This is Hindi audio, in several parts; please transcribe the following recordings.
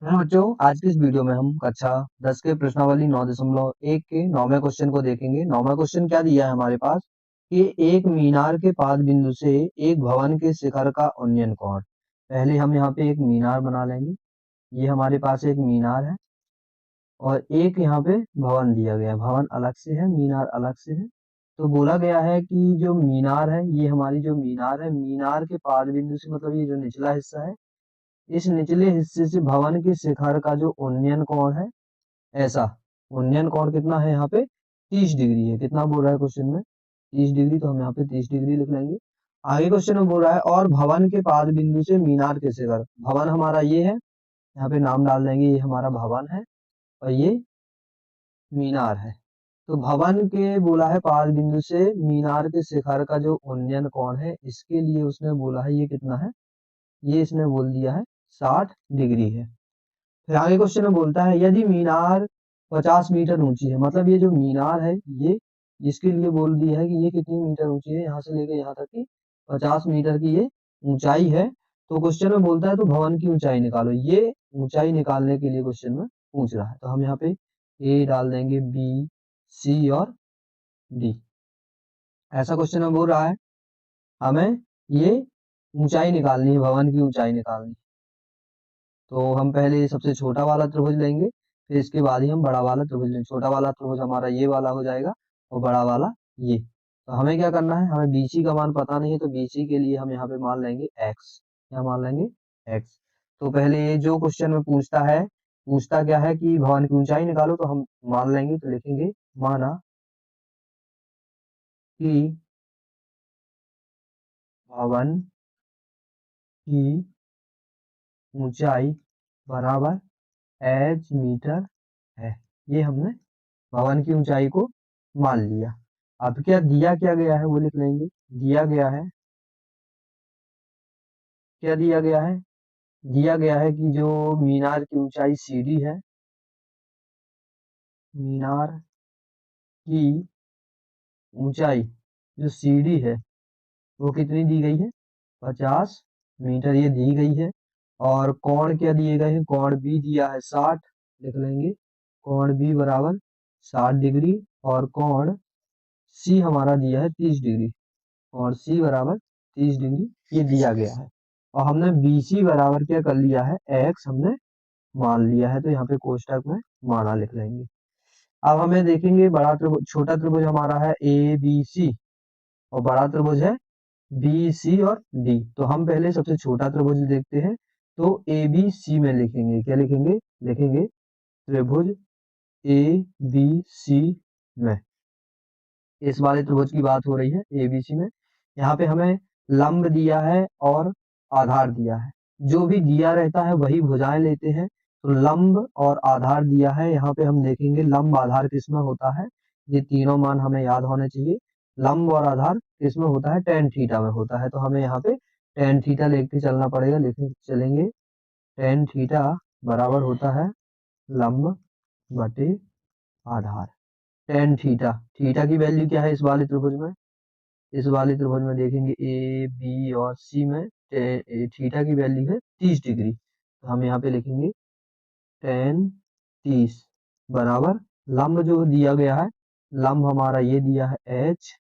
हेलो बच्चों, आज की इस वीडियो में हम कक्षा 10 के प्रश्नावली 9.1 के 9वें क्वेश्चन को देखेंगे। 9वां क्वेश्चन क्या दिया है हमारे पास कि एक मीनार के पाद बिंदु से एक भवन के शिखर का उन्नयन कोण। पहले हम यहाँ पे एक मीनार बना लेंगे। ये हमारे पास एक मीनार है और एक यहाँ पे भवन दिया गया है। भवन अलग से है, मीनार अलग से है। तो बोला गया है कि जो मीनार है, ये हमारी जो मीनार है, मीनार के पाद बिंदु से मतलब ये जो निचला हिस्सा है, इस निचले हिस्से से भवन के शिखर का जो उन्नयन कोण है, ऐसा उन्नयन कोण कितना है यहाँ पे 30 डिग्री है। कितना बोल रहा है क्वेश्चन में? 30 डिग्री। तो हम यहाँ पे 30 डिग्री लिख लेंगे। आगे क्वेश्चन में बोल रहा है और भवन के पाद बिंदु से मीनार के शिखर। भवन हमारा ये है, यहाँ पे नाम डाल देंगे, ये हमारा भवन है और ये मीनार है। तो भवन के बोला है पाद बिंदु से मीनार के शिखर का जो उन्नयन कोण है, इसके लिए उसने बोला है ये कितना है, ये इसने बोल दिया है 60 डिग्री है। फिर आगे क्वेश्चन में बोलता है यदि मीनार 50 मीटर ऊंची है, मतलब ये जो मीनार है ये, इसके लिए बोल दिया है कि ये कितनी मीटर ऊंची है, यहाँ से लेके यहाँ तक की 50 मीटर की ये ऊंचाई है। तो क्वेश्चन में बोलता है तो भवन की ऊंचाई निकालो। ये ऊंचाई निकालने के लिए क्वेश्चन में पूछ रहा है। तो हम यहाँ पे ए डाल देंगे, बी, सी और डी। ऐसा क्वेश्चन में बोल रहा है हमें ये ऊंचाई निकालनी है, भवन की ऊंचाई निकालनी है। तो हम पहले सबसे छोटा वाला त्रिभुज लेंगे, फिर इसके बाद ही हम बड़ा वाला त्रिभुज लेंगे। छोटा वाला त्रिभुज हमारा ये वाला हो जाएगा और बड़ा वाला ये। तो हमें क्या करना है, हमें बीसी का मान पता नहीं है, तो बीसी के लिए हम यहाँ पे मान लेंगे एक्स। क्या मान लेंगे? एक्स। तो पहले ये जो क्वेश्चन में पूछता है, पूछता क्या है कि भवन की ऊंचाई निकालो, तो हम मान लेंगे। तो लिखेंगे माना कि भवन की ऊंचाई बराबर एच मीटर है। ये हमने भवन की ऊंचाई को मान लिया। अब क्या दिया क्या गया है वो लिख लेंगे। दिया गया है, क्या दिया गया है? दिया गया है कि जो मीनार की ऊंचाई सीढ़ी है, मीनार की ऊंचाई जो सीढ़ी है वो कितनी दी गई है? 50 मीटर ये दी गई है। और कोण क्या दिए गए हैं? कोण बी दिया है 60, लिख लेंगे। कोण बी बराबर 60 डिग्री। और कोण सी हमारा दिया है 30 डिग्री। और सी बराबर 30 डिग्री ये दिया गया है। और हमने BC बराबर क्या कर लिया है? x हमने मान लिया है। तो यहाँ पे कोष्टक में माना लिख लेंगे। अब हमें देखेंगे बड़ा त्रिभुज, छोटा त्रिभुज हमारा है ABC और बड़ा त्रिभुज है BC और D। तो हम पहले सबसे छोटा त्रिभुज देखते हैं। तो ABC में लिखेंगे, क्या लिखेंगे? लिखेंगे त्रिभुज ABC में। इस वाले त्रिभुज की बात हो रही है ABC में। यहाँ पे हमें लंब दिया है और आधार दिया है। जो भी दिया रहता है वही भुजाएं लेते हैं। तो लंब और आधार दिया है, यहाँ पे हम देखेंगे लंब आधार किसमें होता है। ये तीनों मान हमें याद होने चाहिए। लंब और आधार किसमें होता है? tan थीटा में होता है। तो हमें यहाँ पे tan थीटा लेके चलना पड़ेगा, लेके चलेंगे। tan थीटा बराबर होता है लंब बटे आधार। tan थीटा, थीटा की वैल्यू क्या है इस वाले त्रिभुज में? इस वाले त्रिभुज में देखेंगे ए, बी और सी में थीटा की वैल्यू है 30 डिग्री। तो हम यहाँ पे लिखेंगे tan 30 बराबर लंब जो दिया गया है, लंब हमारा ये दिया है h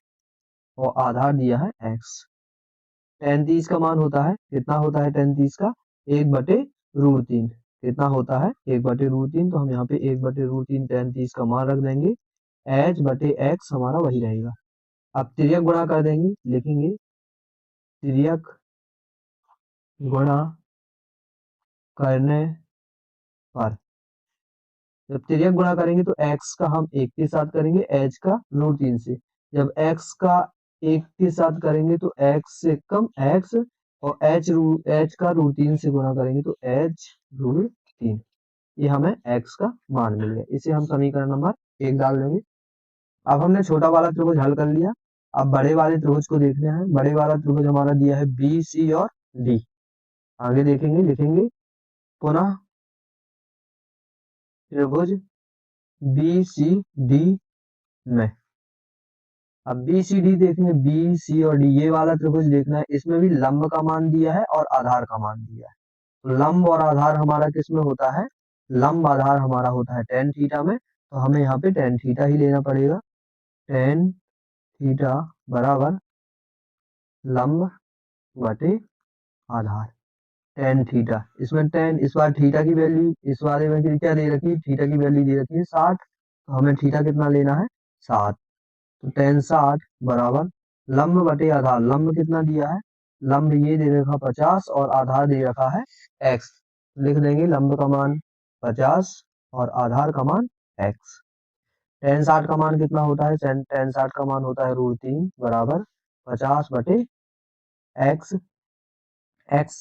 और आधार दिया है x। tan 30 का मान होता है, कितना होता है tan 30 का? 1/√3। कितना होता है? 1/√3। तो हम यहाँ पे 1/√3 tan 30 का मान रख देंगे। h बटे x हमारा वही रहेगा। अब तिर्यक गुणा कर देंगे, लिखेंगे तिर्यक गुणा करने पर, जब तिर्यक गुणा करेंगे तो x का हम 1 के साथ करेंगे, h का √3 से। जब x का 1 के साथ करेंगे तो x से कम x, और h का √3 से गुणा करेंगे तो h√3। ये हमें x का मान मिल गया। इसे हम समीकरण नंबर 1 डाल देंगे। अब हमने छोटा वाला त्रिभुज हल कर लिया। अब बड़े वाले त्रिभुज को देखना है। बड़े वाला त्रिभुज हमारा दिया है बी, सी और डी। आगे देखेंगे, लिखेंगे पुनः त्रिभुज BCD में। अब BCD देखेंगे, B, C और D ये वाला त्रिभुज देखना है। इसमें भी लंब का मान दिया है और आधार का मान दिया है। लंब और आधार हमारा किस में होता है, लंब आधार हमारा होता है tan थीटा में, तो हमें यहाँ पे tan थीटा ही लेना पड़ेगा। tan थीटा बराबर लंब बटे आधार tan थीटा, इसमें tan, इस बार थीटा की वैल्यू, इस वाले में क्या दे रखी है, थीटा की वैल्यू दे रखी है 60, तो हमें थीटा कितना लेना है 7, तो tan 60 बराबर लंब बटे आधार, लंब कितना दिया है, लंब ये दे रखा 50 और आधार दे रखा है x, लिख देंगे लंब का मान 50 और आधार का मान x। tan 60 का मान कितना होता है, tan 60 का मान होता है √3 बराबर 50 बटे x, x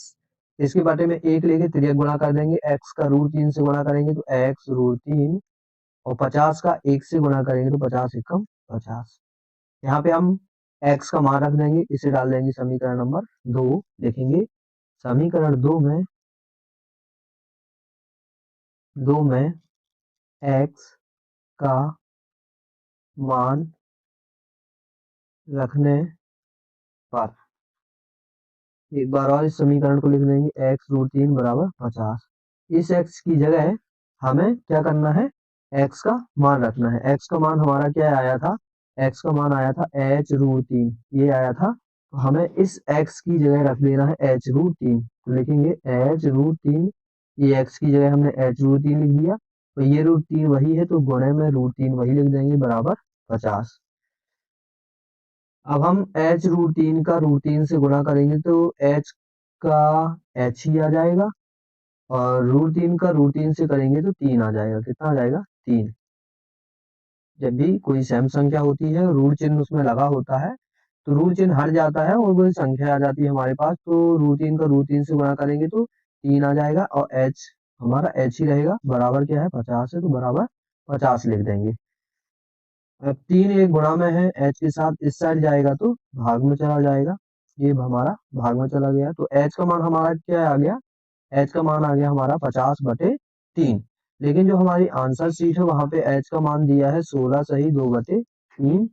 इसके बटे में 1 लेके तिर्यक गुणा कर देंगे, x का √3 से गुणा करेंगे तो x √3 और 50 का 1 से गुणा करेंगे तो 50 एकम 50। यहाँ पे हम x का मान रख देंगे, इसे डाल देंगे समीकरण नंबर 2, लिखेंगे समीकरण 2 में x का मान रखने पर, एक बार और इस समीकरण को लिख देंगे x √3 बराबर 50। इस x की जगह हमें क्या करना है, x का मान रखना है। x का मान हमारा क्या आया था, x का मान आया था h √3, ये आया था, तो हमें इस x की जगह रख देना है h √3, तो लिखेंगे h √3, ये x की जगह हमने h √3 लिख दिया, तो ये √3 वही है तो गुणे में √3 वही लिख देंगे बराबर 50। अब हम h √3 का √3 से गुणा करेंगे तो h का h ही आ जाएगा और √3 का √3 से करेंगे तो 3 आ जाएगा, कितना आ जाएगा 3। जब भी कोई सम संख्या होती है ऋण चिन्ह उसमें लगा होता है तो ऋण चिन्ह हट जाता है और कोई संख्या आ जाती है हमारे पास, तो √3 का √3 से गुणा करेंगे तो 3 आ जाएगा और h हमारा h ही रहेगा, बराबर क्या है 50 है तो बराबर 50 लिख देंगे। अब 3 एक गुणा में है h के साथ, इस साइड जाएगा तो भाग में चला जाएगा, ये हमारा भाग में चला गया, तो h का मान हमारा क्या आ गया, h का मान आ गया हमारा 50 बटे 3। लेकिन जो हमारी आंसर शीट है वहां पे h का मान दिया है 16 सही 2 बटे 3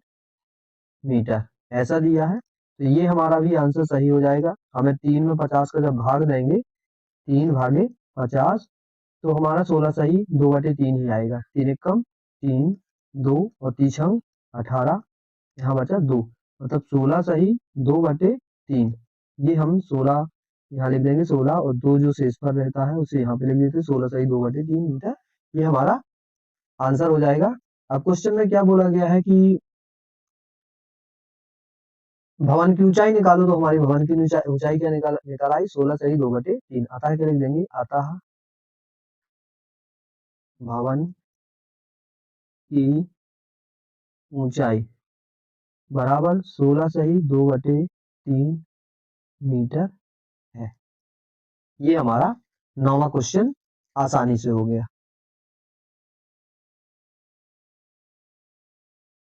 मीटर, ऐसा दिया है, तो ये हमारा भी आंसर सही हो जाएगा। हमें 3 में 50 का जब भाग देंगे 3 भागे 50 तो हमारा 16 सही 2 बटे 3 ही आएगा, 3 एक कम 3 2 और 3 18, यहाँ बचा 2, मतलब 16 सही 2 बटे 3, ये हम 16 यहाँ लिख देंगे 16 और 2 जो शेष पर रहता है उसे यहाँ पे लिख देते 16 सही 2 बटे 3 मीटर, ये हमारा आंसर हो जाएगा। अब क्वेश्चन में क्या बोला गया है कि भवन की ऊंचाई निकालो, तो हमारी भवन की ऊंचाई क्या निकाल आई 16 सही 2 बटे 3, अतः क्या लिख देंगे, अतः भवन की ऊंचाई बराबर 16 सही 2 बटे 3 मीटर है। ये हमारा 9वां क्वेश्चन आसानी से हो गया।